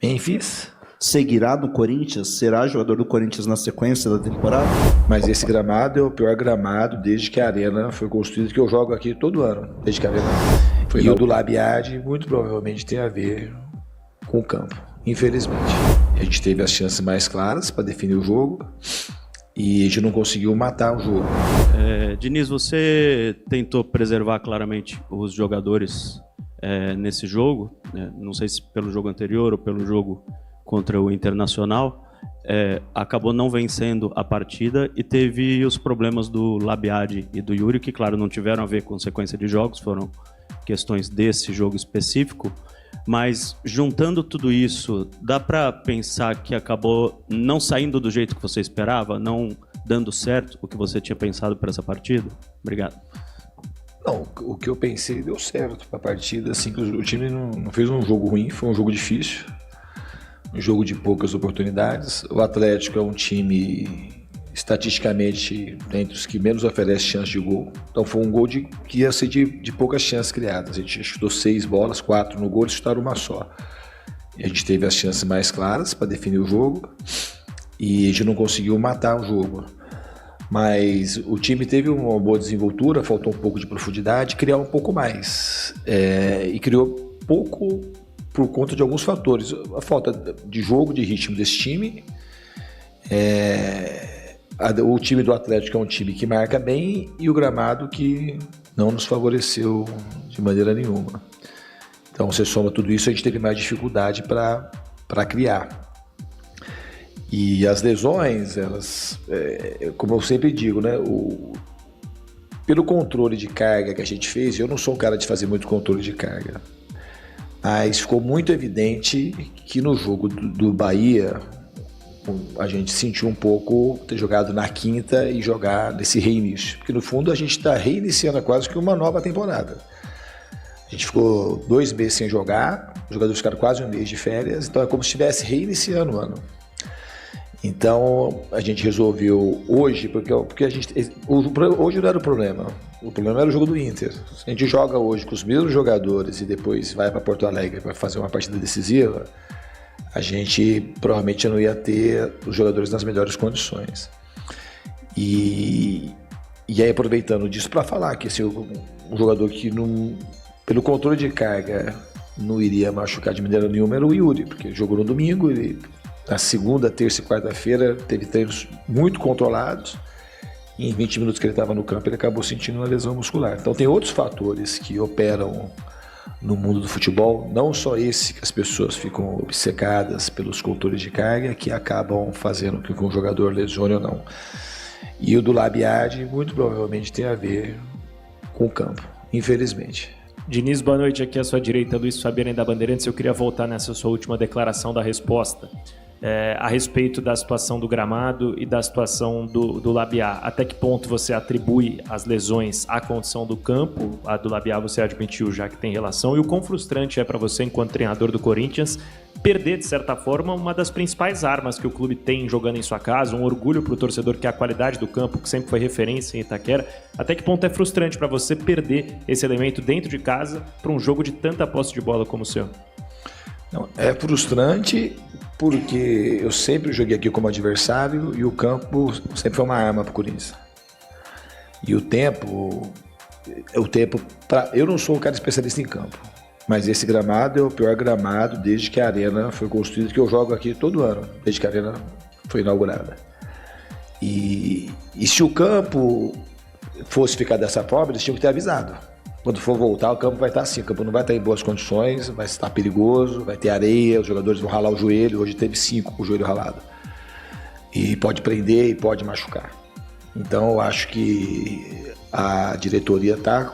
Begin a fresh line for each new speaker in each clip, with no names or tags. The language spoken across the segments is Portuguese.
Memphis
seguirá no Corinthians? Será jogador do Corinthians na sequência da temporada?
Mas esse gramado é o pior gramado desde que a Arena foi construída, que eu jogo aqui todo ano, desde que a Arena foi. E o do Labiade muito provavelmente tem a ver com o campo, infelizmente. A gente teve as chances mais claras para definir o jogo e a gente não conseguiu matar o jogo.
Diniz, você tentou preservar claramente os jogadores nesse jogo, não sei se pelo jogo anterior ou pelo jogo contra o Internacional, acabou não vencendo a partida e teve os problemas do Labiade e do Yuri, que claro não tiveram a ver com sequência de jogos, foram questões desse jogo específico, mas juntando tudo isso, dá para pensar que acabou não saindo do jeito que você esperava, não dando certo o que você tinha pensado para essa partida? Obrigado.
Não, o que eu pensei deu certo para a partida, assim, que o time não fez um jogo ruim, foi um jogo difícil, um jogo de poucas oportunidades. O Atlético é um time estatisticamente entre os que menos oferece chance de gol, então foi um gol que ia ser de poucas chances criadas. A gente chutou 6 bolas, 4 no gol, eles chutaram uma só. E a gente teve as chances mais claras para definir o jogo e a gente não conseguiu matar o jogo. Mas o time teve uma boa desenvoltura, faltou um pouco de profundidade, criar um pouco mais. E criou pouco por conta de alguns fatores. A falta de jogo, de ritmo desse time. O time do Atlético é um time que marca bem e o gramado que não nos favoreceu de maneira nenhuma. Então, você soma tudo isso, a gente teve mais dificuldade para criar. E as lesões, elas, como eu sempre digo, né, pelo controle de carga que a gente fez, eu não sou um cara de fazer muito controle de carga, mas ficou muito evidente que no jogo do Bahia, a gente sentiu um pouco ter jogado na quinta e jogar nesse reinício, porque no fundo a gente está reiniciando quase que uma nova temporada. A gente ficou 2 meses sem jogar, os jogadores ficaram quase um mês de férias, então é como se estivesse reiniciando o ano. Então a gente resolveu hoje, porque hoje não era o problema era o jogo do Inter. Se a gente joga hoje com os mesmos jogadores e depois vai para Porto Alegre para fazer uma partida decisiva, a gente provavelmente não ia ter os jogadores nas melhores condições. E aí, aproveitando disso para falar que um jogador que não, pelo controle de carga não iria machucar de maneira nenhuma era o Yuri, porque jogou no domingo, ele na segunda, terça e quarta-feira teve treinos muito controlados e em 20 minutos que ele estava no campo ele acabou sentindo uma lesão muscular. Então tem outros fatores que operam no mundo do futebol, não só esse que as pessoas ficam obcecadas pelos controles de carga que acabam fazendo com que um jogador lesione ou não. E o do Labiade muito provavelmente tem a ver com o campo, infelizmente.
Diniz, boa noite. Aqui à sua direita, Luiz Fabiano da Bandeirantes. Eu queria voltar nessa sua última declaração da resposta a respeito da situação do gramado e da situação do Labiá. Até que ponto você atribui as lesões à condição do campo? A do Labiá você admitiu já que tem relação. E o quão frustrante é para você, enquanto treinador do Corinthians, perder, de certa forma, uma das principais armas que o clube tem jogando em sua casa, um orgulho para o torcedor, que é a qualidade do campo, que sempre foi referência em Itaquera. Até que ponto é frustrante para você perder esse elemento dentro de casa para um jogo de tanta posse de bola como o seu?
Não, é frustrante porque eu sempre joguei aqui como adversário e o campo sempre foi uma arma para o Corinthians. E o tempo eu não sou um cara especialista em campo, mas esse gramado é o pior gramado desde que a Arena foi construída, que eu jogo aqui todo ano, desde que a Arena foi inaugurada. E se o campo fosse ficar dessa forma, eles tinham que ter avisado. Quando for voltar, o campo vai estar assim, o campo não vai estar em boas condições, vai estar perigoso, vai ter areia, os jogadores vão ralar o joelho, hoje teve 5 com o joelho ralado. E pode prender e pode machucar. Então eu acho que a diretoria está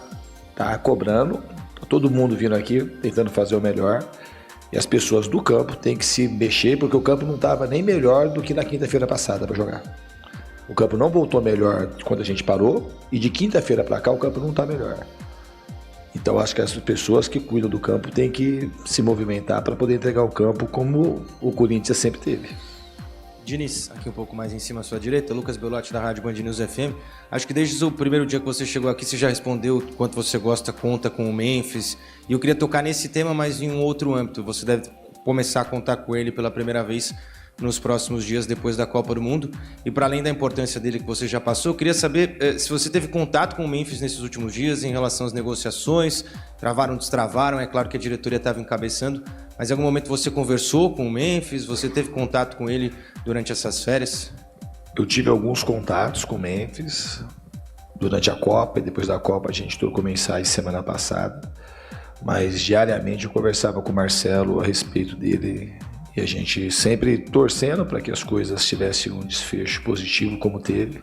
cobrando, tá todo mundo vindo aqui tentando fazer o melhor, e as pessoas do campo têm que se mexer, porque o campo não estava nem melhor do que na quinta-feira passada para jogar. O campo não voltou melhor quando a gente parou, e de quinta-feira para cá o campo não está melhor. Então acho que as pessoas que cuidam do campo têm que se movimentar para poder entregar o campo como o Corinthians sempre teve.
Diniz, aqui um pouco mais em cima à sua direita, Lucas Belotti da Rádio Band News FM. Acho que desde o primeiro dia que você chegou aqui, você já respondeu o quanto você conta com o Memphis. E eu queria tocar nesse tema, mas em um outro âmbito. Você deve começar a contar com ele pela primeira vez nos próximos dias depois da Copa do Mundo. E para além da importância dele que você já passou, eu queria saber se você teve contato com o Memphis nesses últimos dias em relação às negociações, travaram, destravaram, é claro que a diretoria estava encabeçando, mas em algum momento você conversou com o Memphis, você teve contato com ele durante essas férias?
Eu tive alguns contatos com o Memphis durante a Copa e depois da Copa a gente trocou mensagem semana passada, mas diariamente eu conversava com o Marcelo a respeito dele. E a gente sempre torcendo para que as coisas tivessem um desfecho positivo como teve.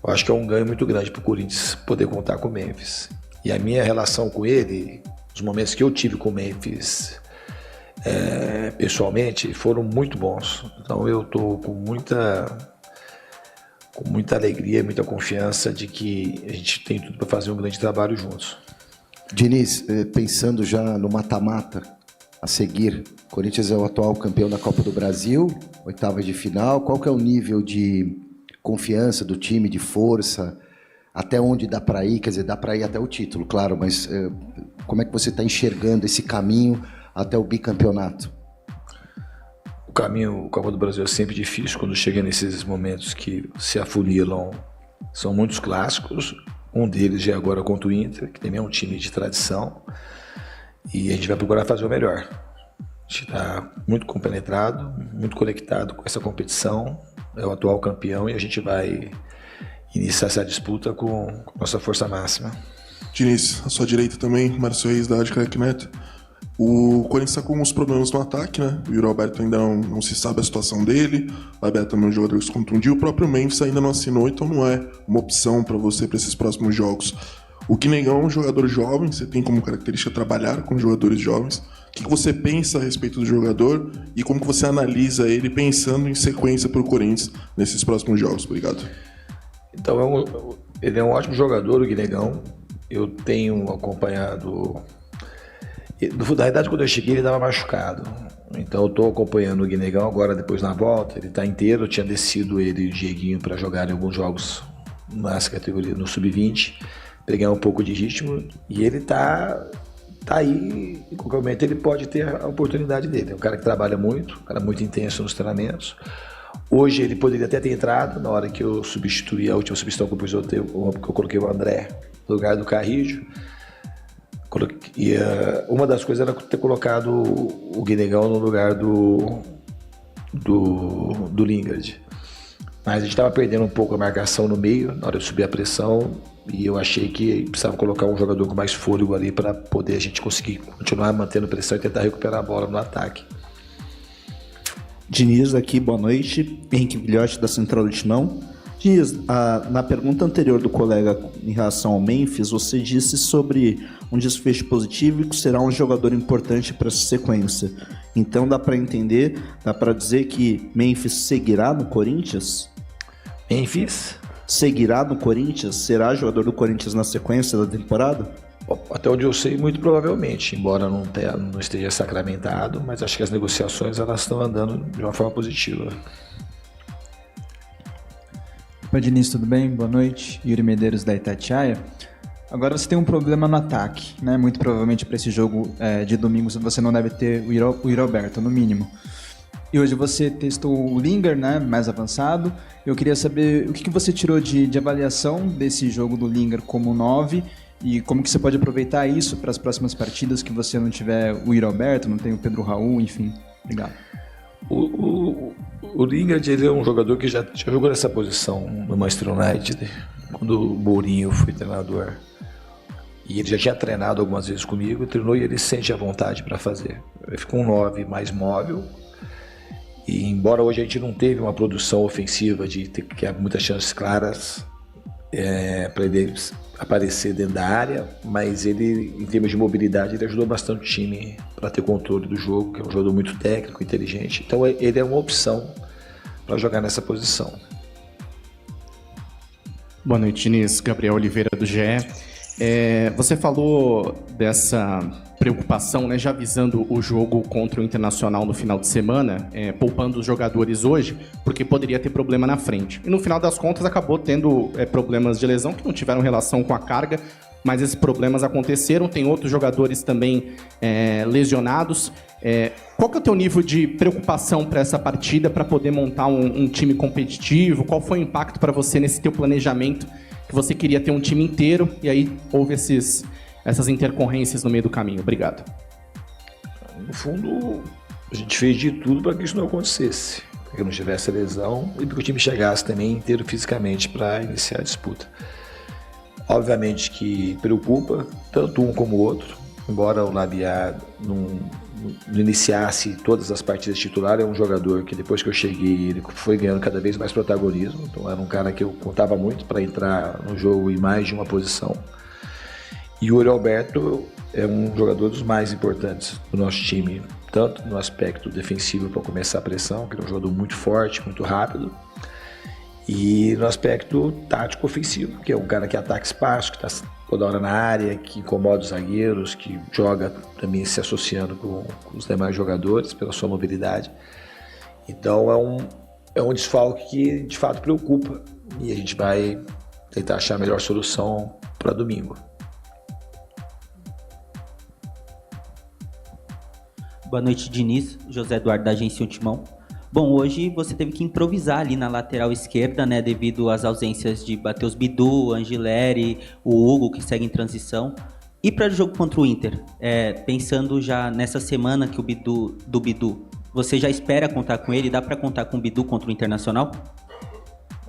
Eu acho que é um ganho muito grande para o Corinthians poder contar com o Memphis. E a minha relação com ele, os momentos que eu tive com o Memphis pessoalmente, foram muito bons. Então eu estou com muita alegria, muita confiança de que a gente tem tudo para fazer um grande trabalho juntos.
Diniz, pensando já no mata-mata a seguir, o Corinthians é o atual campeão da Copa do Brasil, oitavas de final. Qual que é o nível de confiança do time, de força? Até onde dá para ir? Quer dizer, dá para ir até o título, claro, mas como é que você está enxergando esse caminho até o bicampeonato?
O caminho Copa do Brasil é sempre difícil quando chega nesses momentos que se afunilam. São muitos clássicos, um deles já é agora contra o Inter, que também é um time de tradição. E a gente vai procurar fazer o melhor. A gente está muito compenetrado, muito conectado com essa competição. É o atual campeão e a gente vai iniciar essa disputa com nossa força máxima.
Diniz, à sua direita também, Márcio Reis, da Rádio Crack Neto. O Corinthians está com alguns problemas no ataque, né? O Yuri Alberto ainda não se sabe a situação dele. O Alberto também é um jogador que se contundiu. O próprio Memphis ainda não assinou, então não é uma opção para você para esses próximos jogos. O Guinegão é um jogador jovem, você tem como característica trabalhar com jogadores jovens. O que você pensa a respeito do jogador e como que você analisa ele pensando em sequência para o Corinthians nesses próximos jogos? Obrigado.
Então, ele é um ótimo jogador, o Guinegão. Eu tenho acompanhado... Na verdade, quando eu cheguei, ele estava machucado. Então, eu estou acompanhando o Guinegão agora, depois na volta. Ele está inteiro, eu tinha descido ele e o Dieguinho para jogar em alguns jogos nessa categoria, no Sub-20. Pegar um pouco de ritmo e ele tá aí, em qualquer momento ele pode ter a oportunidade dele. É um cara que trabalha muito, um cara muito intenso nos treinamentos. Hoje ele poderia até ter entrado na hora que eu substituí a última substituição que eu coloquei o André no lugar do Carrijo. E uma das coisas era ter colocado o Guinegão no lugar do Lingard. Mas a gente estava perdendo um pouco a marcação no meio, na hora de subir a pressão, e eu achei que precisava colocar um jogador com mais fôlego ali para poder a gente conseguir continuar mantendo pressão e tentar recuperar a bola no ataque.
Diniz aqui, boa noite. Henrique Vilhote, da Central do Timão. Diniz, na pergunta anterior do colega em relação ao Memphis, você disse sobre um desfecho positivo e que será um jogador importante para essa sequência. Então dá para entender, dá para dizer que Memphis seguirá no Corinthians?
Memphis
seguirá no Corinthians? Será jogador do Corinthians na sequência da temporada?
Até onde eu sei, muito provavelmente, embora não esteja sacramentado, mas acho que as negociações elas estão andando de uma forma positiva.
Opa, Diniz, tudo bem? Boa noite. Yuri Medeiros, da Itatiaia. Agora você tem um problema no ataque, né? Muito provavelmente para esse jogo de domingo você não deve ter o Yuri Alberto, no mínimo. E hoje você testou o Lingard, né, mais avançado. Eu queria saber o que você tirou de avaliação desse jogo do Lingard como 9 e como que você pode aproveitar isso para as próximas partidas que você não tiver o Yuri Alberto, não tem o Pedro Raul, enfim. Obrigado.
O Lingard, ele é um jogador que já jogou nessa posição no Manchester United, quando o Mourinho foi treinador. E ele já tinha treinado algumas vezes comigo, treinou e ele sente a vontade para fazer. Ele ficou um 9 mais móvel. E embora hoje a gente não teve uma produção ofensiva de ter que muitas chances claras para ele aparecer dentro da área, mas ele, em termos de mobilidade, ele ajudou bastante o time para ter controle do jogo, que é um jogador muito técnico, inteligente. Então ele é uma opção para jogar nessa posição.
Boa noite, Diniz. Gabriel Oliveira, do GE. Você falou dessa preocupação, né, já visando o jogo contra o Internacional no final de semana, poupando os jogadores hoje, porque poderia ter problema na frente. E no final das contas acabou tendo problemas de lesão que não tiveram relação com a carga, mas esses problemas aconteceram. Tem outros jogadores também lesionados. Qual que é o teu nível de preocupação para essa partida, para poder montar um time competitivo? Qual foi o impacto para você nesse teu planejamento, que você queria ter um time inteiro e aí houve essas intercorrências no meio do caminho? Obrigado.
No fundo, a gente fez de tudo para que isso não acontecesse, para que não tivesse lesão e para que o time chegasse também inteiro fisicamente para iniciar a disputa. Obviamente que preocupa tanto um como o outro, embora o Labiá não iniciasse todas as partidas titular, é um jogador que depois que eu cheguei ele foi ganhando cada vez mais protagonismo, então era um cara que eu contava muito para entrar no jogo em mais de uma posição. E o Yuri Alberto é um jogador dos mais importantes do nosso time, tanto no aspecto defensivo para começar a pressão, que ele é um jogador muito forte, muito rápido, e no aspecto tático ofensivo, que é um cara que ataca espaço, que está toda hora na área, que incomoda os zagueiros, que joga também se associando com os demais jogadores pela sua mobilidade. Então é um desfalque que de fato preocupa e a gente vai tentar achar a melhor solução para domingo.
Boa noite, Diniz. José Eduardo, da agência Ultimão. Bom, hoje você teve que improvisar ali na lateral esquerda, né, devido às ausências de Matheus Bidu, Angileri, o Hugo, que segue em transição. E para o jogo contra o Inter, pensando já nessa semana que o Bidu, você já espera contar com ele? Dá para contar com o Bidu contra o Internacional?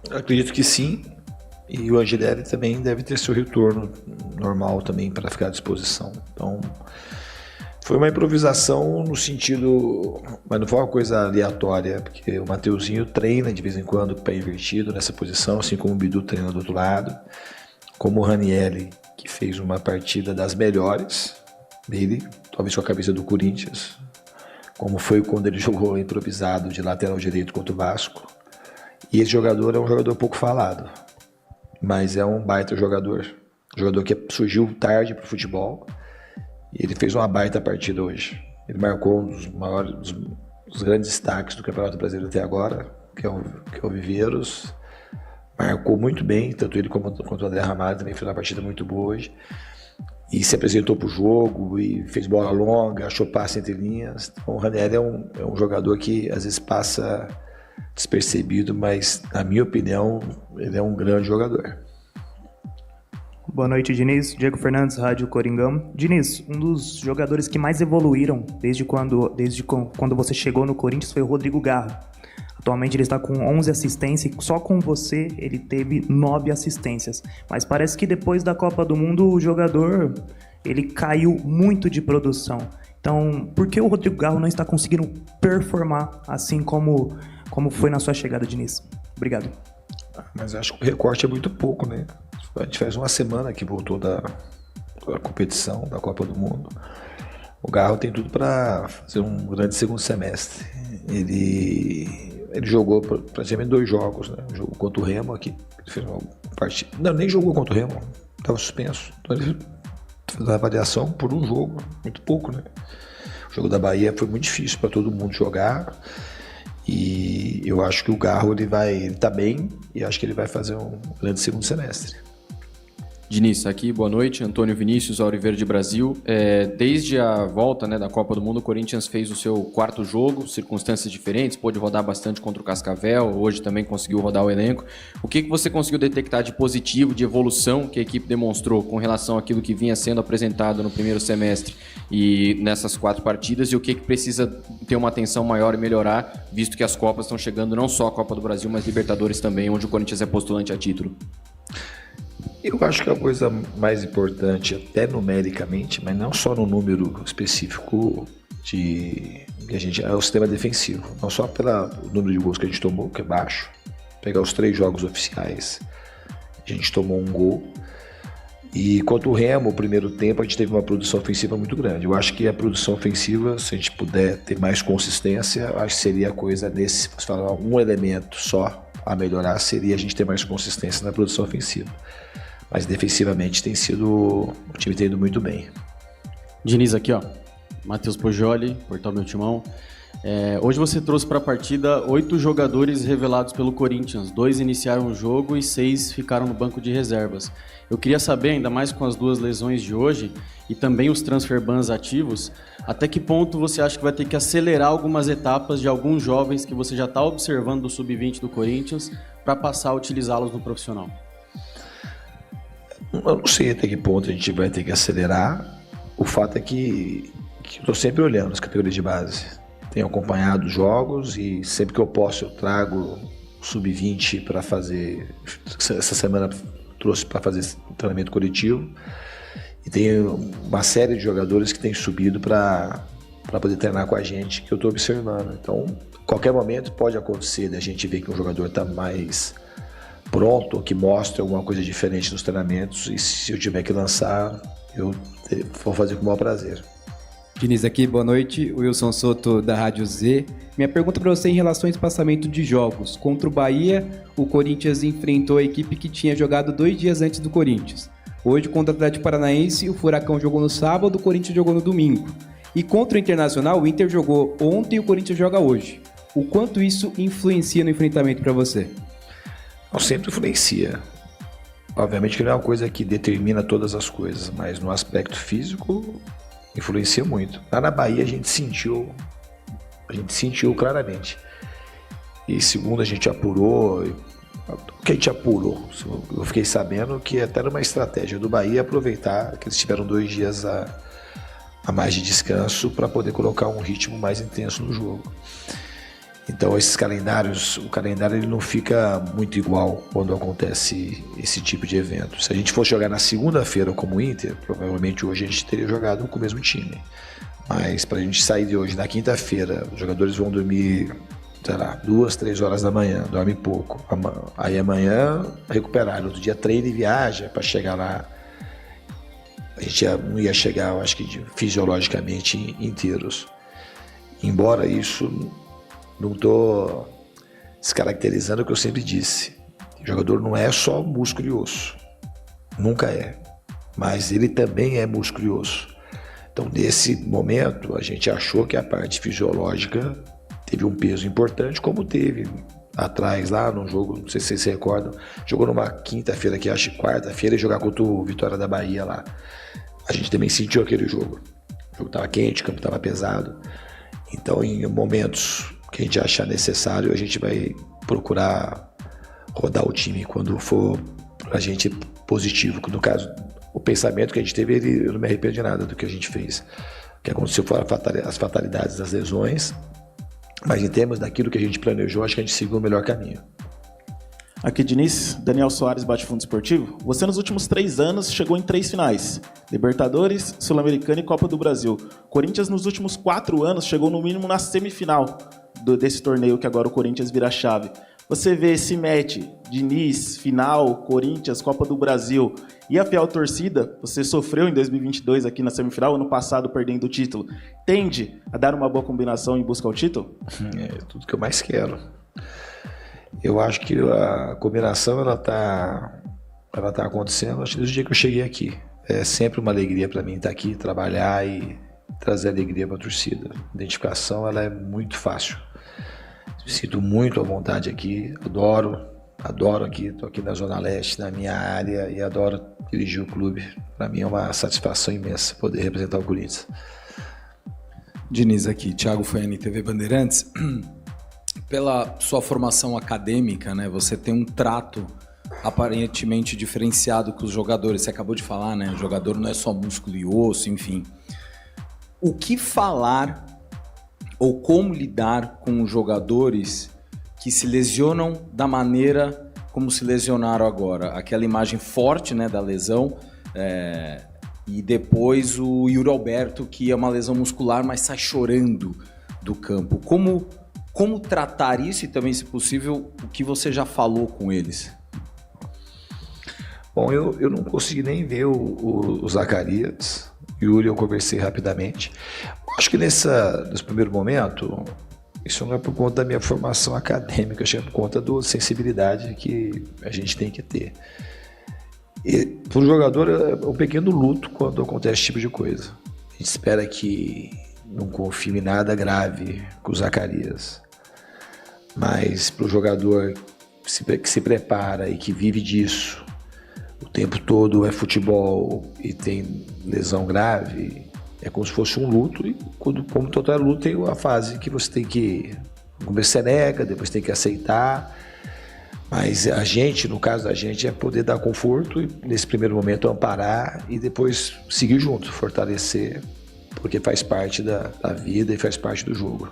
Eu acredito que sim. E o Angileri também deve ter seu retorno normal também para ficar à disposição. Então, foi uma improvisação no sentido, mas não foi uma coisa aleatória, porque o Mateuzinho treina de vez em quando com o pé invertido nessa posição, assim como o Bidu treina do outro lado, como o Ranieri, que fez uma partida das melhores dele, talvez com a cabeça do Corinthians, como foi quando ele jogou improvisado de lateral direito contra o Vasco. E esse jogador é um jogador pouco falado, mas é um baita jogador que surgiu tarde para o futebol. E ele fez uma baita partida hoje. Ele marcou um dos maiores, dos grandes destaques do Campeonato Brasileiro até agora, que é o Viveiros. Marcou muito bem, tanto ele quanto o André Ramalho também fez uma partida muito boa hoje. E se apresentou para o jogo, e fez bola longa, achou passe entre linhas. Então, o Ranieri é um jogador que às vezes passa despercebido, mas na minha opinião, ele é um grande jogador.
Boa noite, Diniz. Diego Fernandes, Rádio Coringão. Diniz, um dos jogadores que mais evoluíram desde quando você chegou no Corinthians foi o Rodrigo Garro. Atualmente ele está com 11 assistências e só com você ele teve 9 assistências. Mas parece que depois da Copa do Mundo o jogador ele caiu muito de produção. Então, por que o Rodrigo Garro não está conseguindo performar assim como foi na sua chegada, Diniz? Obrigado.
Mas acho que o recorte é muito pouco, né? A gente faz uma semana que voltou da competição, da Copa do Mundo. O Garro tem tudo para fazer um grande segundo semestre. Ele jogou praticamente 2 jogos, né? Jogou contra o Remo aqui, ele fez uma partida. Não, nem jogou contra o Remo, estava suspenso. Então ele fez uma avaliação por um jogo, muito pouco, né? O jogo da Bahia foi muito difícil para todo mundo jogar. E eu acho que o Garro ele tá bem e acho que ele vai fazer um grande segundo semestre.
Diniz, aqui, boa noite, Antônio Vinícius, Auriverde Brasil. Desde a volta, né, da Copa do Mundo, o Corinthians fez o seu 4º jogo, circunstâncias diferentes, pôde rodar bastante contra o Cascavel, hoje também conseguiu rodar o elenco. O que você conseguiu detectar de positivo, de evolução que a equipe demonstrou com relação àquilo que vinha sendo apresentado no primeiro semestre e nessas 4 partidas, e o que precisa ter uma atenção maior e melhorar, visto que as Copas estão chegando, não só a Copa do Brasil, mas Libertadores também, onde o Corinthians é postulante a título?
Eu acho que a coisa mais importante, até numericamente, mas não só no número específico é o sistema defensivo. Não só pelo número de gols que a gente tomou, que é baixo. Pegar os 3 jogos oficiais, a gente tomou 1 gol. E contra o Remo, o primeiro tempo, a gente teve uma produção ofensiva muito grande. Eu acho que a produção ofensiva, se a gente puder ter mais consistência, acho que seria a coisa nesse, se você falar um elemento só a melhorar, seria a gente ter mais consistência na produção ofensiva. Mas defensivamente o time tem ido muito bem.
Diniz aqui, ó. Matheus Poggioli, Portal Meu Timão. Hoje você trouxe para a partida 8 jogadores revelados pelo Corinthians. 2 iniciaram o jogo e 6 ficaram no banco de reservas. Eu queria saber, ainda mais com as 2 lesões de hoje e também os transfer bans ativos, até que ponto você acha que vai ter que acelerar algumas etapas de alguns jovens que você já está observando do Sub-20 do Corinthians para passar a utilizá-los no profissional?
Eu não sei até que ponto a gente vai ter que acelerar. O fato é que eu estou sempre olhando as categorias de base. Tenho acompanhado os jogos e sempre que eu posso eu trago o Sub-20 para fazer. Essa semana trouxe para fazer treinamento coletivo. E tem uma série de jogadores que têm subido para poder treinar com a gente, que eu estou observando. Então, qualquer momento pode acontecer da gente ver que um jogador está mais pronto, ou que mostra alguma coisa diferente nos treinamentos, e se eu tiver que lançar, eu vou fazer com o maior prazer.
Diniz aqui, boa noite. Wilson Soto, da Rádio Z. Minha pergunta para você é em relação ao espaçamento de jogos. Contra o Bahia, o Corinthians enfrentou a equipe que tinha jogado 2 dias antes do Corinthians. Hoje, contra o Atlético Paranaense, o Furacão jogou no sábado, o Corinthians jogou no domingo. E contra o Internacional, o Inter jogou ontem e o Corinthians joga hoje. O quanto isso influencia no enfrentamento para você?
Não, sempre influencia. Obviamente que não é uma coisa que determina todas as coisas, mas no aspecto físico influencia muito. Lá na Bahia a gente sentiu claramente. E segundo a gente apurou, o que a gente apurou, eu fiquei sabendo que até era uma estratégia do Bahia aproveitar que eles tiveram 2 dias a mais de descanso para poder colocar um ritmo mais intenso no jogo. Então esses calendários, o calendário ele não fica muito igual quando acontece esse tipo de evento. Se a gente fosse jogar na segunda-feira como o Inter, provavelmente hoje a gente teria jogado com o mesmo time. Mas para a gente sair de hoje na quinta-feira, os jogadores vão dormir, sei lá, 2, 3 horas da manhã, dorme pouco. Aí amanhã recuperar, no outro dia treina e viaja para chegar lá. A gente não ia chegar, eu acho que fisiologicamente inteiros. Embora isso, não estou descaracterizando o que eu sempre disse. O jogador não é só músculo e osso. Nunca é. Mas ele também é músculo e osso. Então, nesse momento, a gente achou que a parte fisiológica teve um peso importante, como teve atrás lá no jogo, não sei se vocês se recordam, jogou numa quinta-feira, que acho que quarta-feira, e jogar contra o Vitória da Bahia lá. A gente também sentiu aquele jogo. O jogo estava quente, o campo estava pesado. Então, em momentos que a gente achar necessário, a gente vai procurar rodar o time quando for pra gente positivo. No caso, o pensamento que a gente teve, eu não me arrependo de nada do que a gente fez. O que aconteceu foram as fatalidades das lesões, mas em termos daquilo que a gente planejou, acho que a gente seguiu o melhor caminho.
Aqui, Diniz, Daniel Soares, Bate Fundo Esportivo. Você, nos últimos 3 anos, chegou em 3 finais: Libertadores, Sul-Americana e Copa do Brasil. Corinthians, nos últimos 4 anos, chegou no mínimo na semifinal desse torneio, que agora o Corinthians vira a chave. Você vê esse match, Diniz, final, Corinthians, Copa do Brasil e a fiel torcida, você sofreu em 2022 aqui na semifinal, ano passado perdendo o título, tende a dar uma boa combinação em busca ao título?
É tudo que eu mais quero. Eu acho que a combinação ela tá acontecendo desde o dia que eu cheguei aqui. É sempre uma alegria para mim estar aqui, trabalhar e trazer alegria para a torcida. A identificação ela é muito fácil. Me sinto muito à vontade aqui, adoro aqui, estou aqui na Zona Leste, na minha área, e adoro dirigir o clube. Para mim é uma satisfação imensa poder representar o Corinthians.
Diniz aqui, Thiago Foiani, TV Bandeirantes. Pela sua formação acadêmica, né, você tem um trato aparentemente diferenciado com os jogadores. Você acabou de falar, né, o jogador não é só músculo e osso, enfim. O que falar ou como lidar com os jogadores que se lesionam da maneira como se lesionaram agora? Aquela imagem forte, né, da lesão, e depois o Yuri Alberto, que é uma lesão muscular, mas sai chorando do campo. Como tratar isso e também, se possível, o que você já falou com eles?
Bom, eu não consegui nem ver o Zacarias. Yuri eu conversei rapidamente. Acho que nesse primeiro momento, isso não é por conta da minha formação acadêmica, acho que é por conta da sensibilidade que a gente tem que ter. Para o jogador é um pequeno luto quando acontece esse tipo de coisa. A gente espera que não confirme nada grave com o Zacarias. Mas para o jogador que se prepara e que vive disso, o tempo todo é futebol e tem lesão grave, é como se fosse um luto. E como toda luta, tem uma fase que você tem que começar, você nega, depois tem que aceitar. Mas a gente, no caso da gente, é poder dar conforto e nesse primeiro momento amparar e depois seguir junto, fortalecer, porque faz parte da vida e faz parte do jogo.